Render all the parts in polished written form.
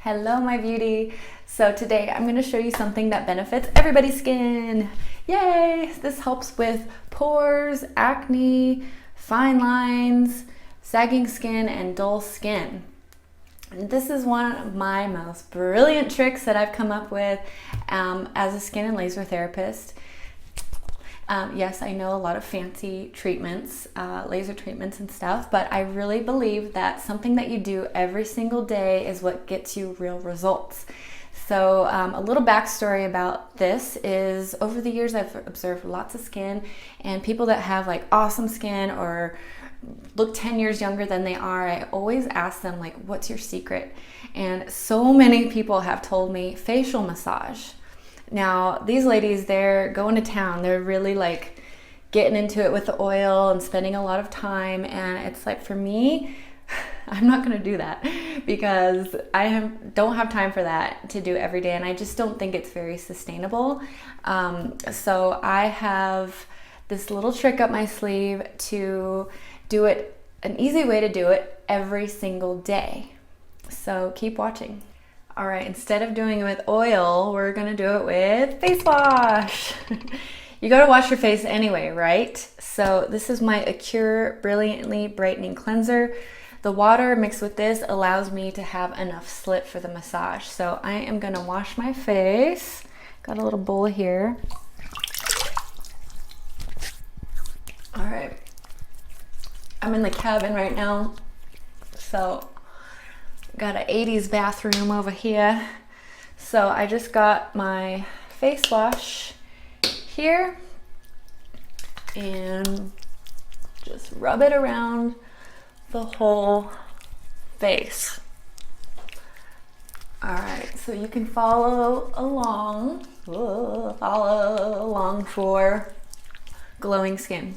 Hello, my beauty. So today I'm going to show you something that benefits everybody's skin. Yay! This helps with pores, acne, fine lines, sagging skin, and dull skin. And this is one of my most brilliant tricks that I've come up with as a skin and laser therapist. Yes, I know a lot of fancy treatments, laser treatments and stuff, but I really believe that something that you do every single day is what gets you real results. So a little backstory about this is over the years I've observed lots of skin, and people that have like awesome skin or look 10 years younger than they are, I always ask them like, what's your secret? And so many people have told me facial massage. Now, these ladies, they're going to town. They're really like getting into it with the oil and spending a lot of time. And it's like, for me, I'm not going to do that because don't have time for that to do every day. And I just don't think it's very sustainable. So I have this little trick up my sleeve to do it, an easy way to do it every single day. So keep watching. All right, instead of doing it with oil, we're gonna do it with face wash. You gotta wash your face anyway, right? So this is my Acure Brilliantly Brightening Cleanser. The water mixed with this allows me to have enough slip for the massage. So I am gonna wash my face. Got a little bowl here. All right, I'm in the cabin right now, so got an 80s bathroom over here. So I just got my face wash here and just rub it around the whole face. All right, so you can follow along for glowing skin.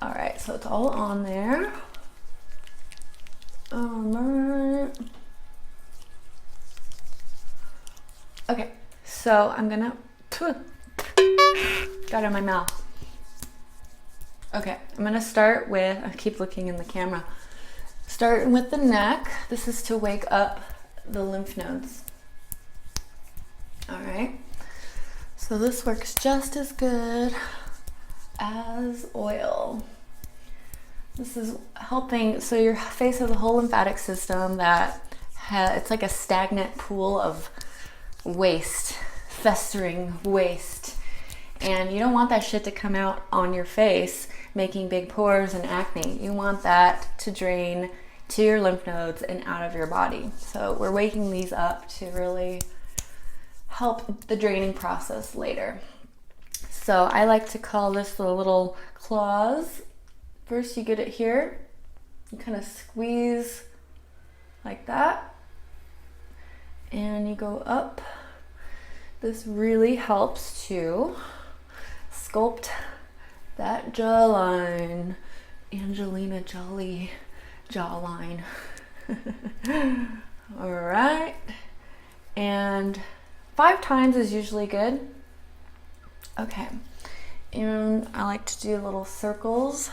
All right, so it's all on there. Alright. Okay, so I'm gonna got it in my mouth. Okay, I'm gonna start with, I keep looking in the camera, starting with the neck. This is to wake up the lymph nodes. Alright, so this works just as good as oil. This is helping, so your face has a whole lymphatic system that it's like a stagnant pool of waste, festering waste. And you don't want that shit to come out on your face, making big pores and acne. You want that to drain to your lymph nodes and out of your body. So we're waking these up to really help the draining process later. So I like to call this the little claws. First you get it here, you kind of squeeze like that, and you go up. This really helps to sculpt that jawline, Angelina Jolie jawline. All right, and 5 times is usually good. Okay, and I like to do little circles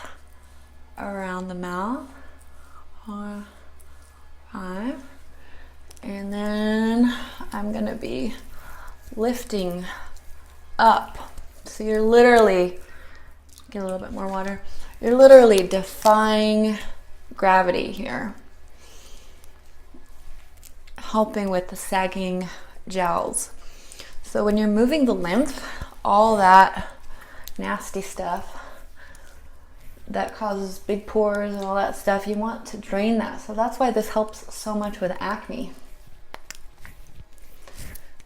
around the mouth. 4, 5, and then I'm gonna be lifting up. So you're literally, get a little bit more water, you're literally defying gravity here, helping with the sagging jowls. So when you're moving the lymph, all that nasty stuff that causes big pores and all that stuff, you want to drain that. So that's why this helps so much with acne.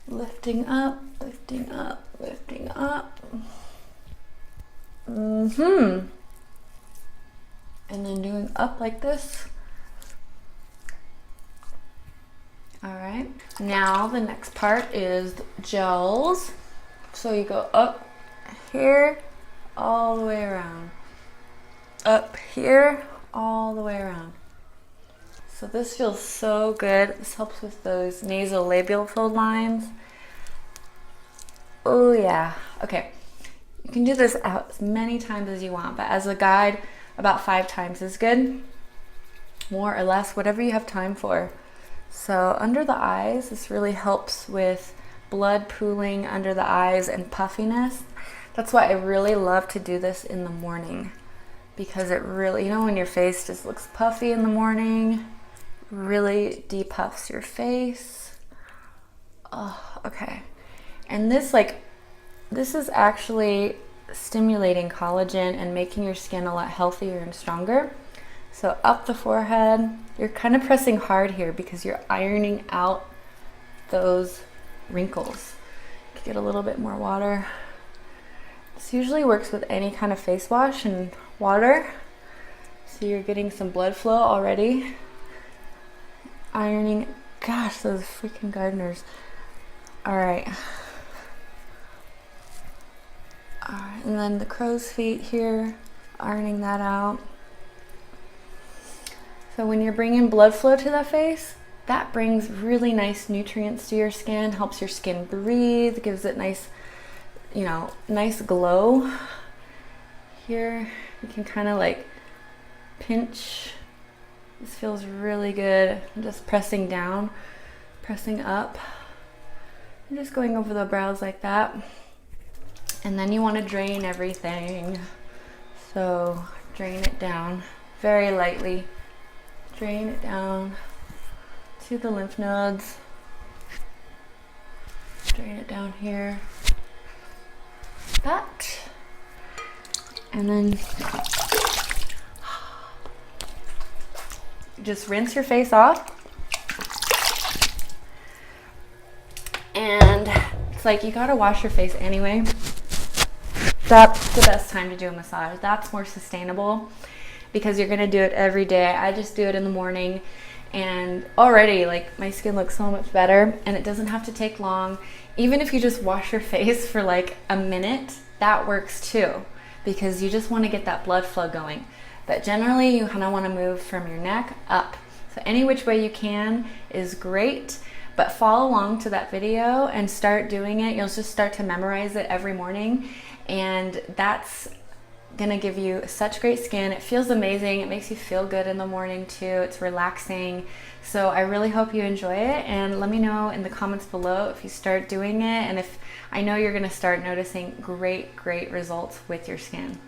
Lifting up, lifting up, lifting up. And then doing up like this. All right, now the next part is gels. So you go up here, all the way around. Up here, all the way around. So this feels so good. This helps with those nasolabial fold lines. Oh yeah. Okay, you can do this out as many times as you want, but as a guide, about 5 times is good. More or less, whatever you have time for. So under the eyes, this really helps with blood pooling under the eyes and puffiness. That's why I really love to do this in the morning, because it really, you know, when your face just looks puffy in the morning, really depuffs your face. Oh, okay. And this is actually stimulating collagen and making your skin a lot healthier and stronger. So up the forehead, you're kind of pressing hard here because you're ironing out those wrinkles. Get a little bit more water. This usually works with any kind of face wash and water. So you're getting some blood flow already. Ironing, gosh, those freaking gardeners. All right. All right, and then the crow's feet here, ironing that out. So when you're bringing blood flow to the face, that brings really nice nutrients to your skin, helps your skin breathe, gives it nice, you know, nice glow. Here, you can kind of like pinch. This feels really good. I'm just pressing down, pressing up. I'm just going over the brows like that. And then you want to drain everything. So drain it down very lightly. Drain it down to the lymph nodes. Drain it down here. That. And then just rinse your face off. And it's like you gotta wash your face anyway. That's the best time to do a massage. That's more sustainable because you're gonna do it every day. I just do it in the morning, and already like my skin looks so much better, and it doesn't have to take long. Even if you just wash your face for like a minute, that works too, because you just want to get that blood flow going. But generally you kind of want to move from your neck up. So any which way you can is great, but follow along to that video and start doing it. You'll just start to memorize it every morning, and that's gonna give you such great skin. It feels amazing. It makes you feel good in the morning too. It's relaxing. So I really hope you enjoy it, and let me know in the comments below if you start doing it, and if I know you're gonna start noticing great results with your skin.